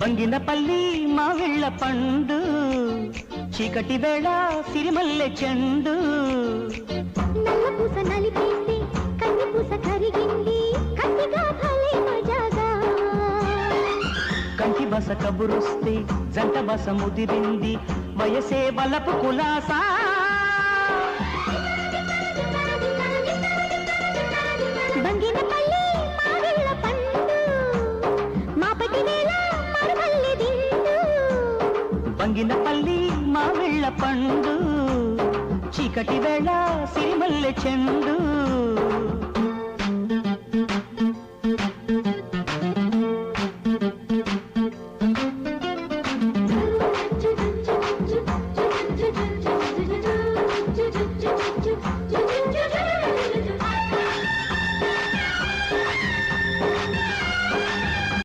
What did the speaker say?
బంగినపల్లి మావిళ్ళ పండు చీకటి వేళ సిరిమల్లె చెండు నల్ల పూస నలిపేస్తే కన్ని పూస కరిగింది కత్తిగా భలే మజాగా కంటి బస కబురొస్తే జంట బస ముదిరింది వయసే బలపు కులాసా బంగినపల్లి మావిళ్ళ పండు మాపటి వేళ మరుమల్లె దిండు బంగినపల్లి మావిళ్ళ పండు చీకటి వేళ సిరిమల్లె చెండు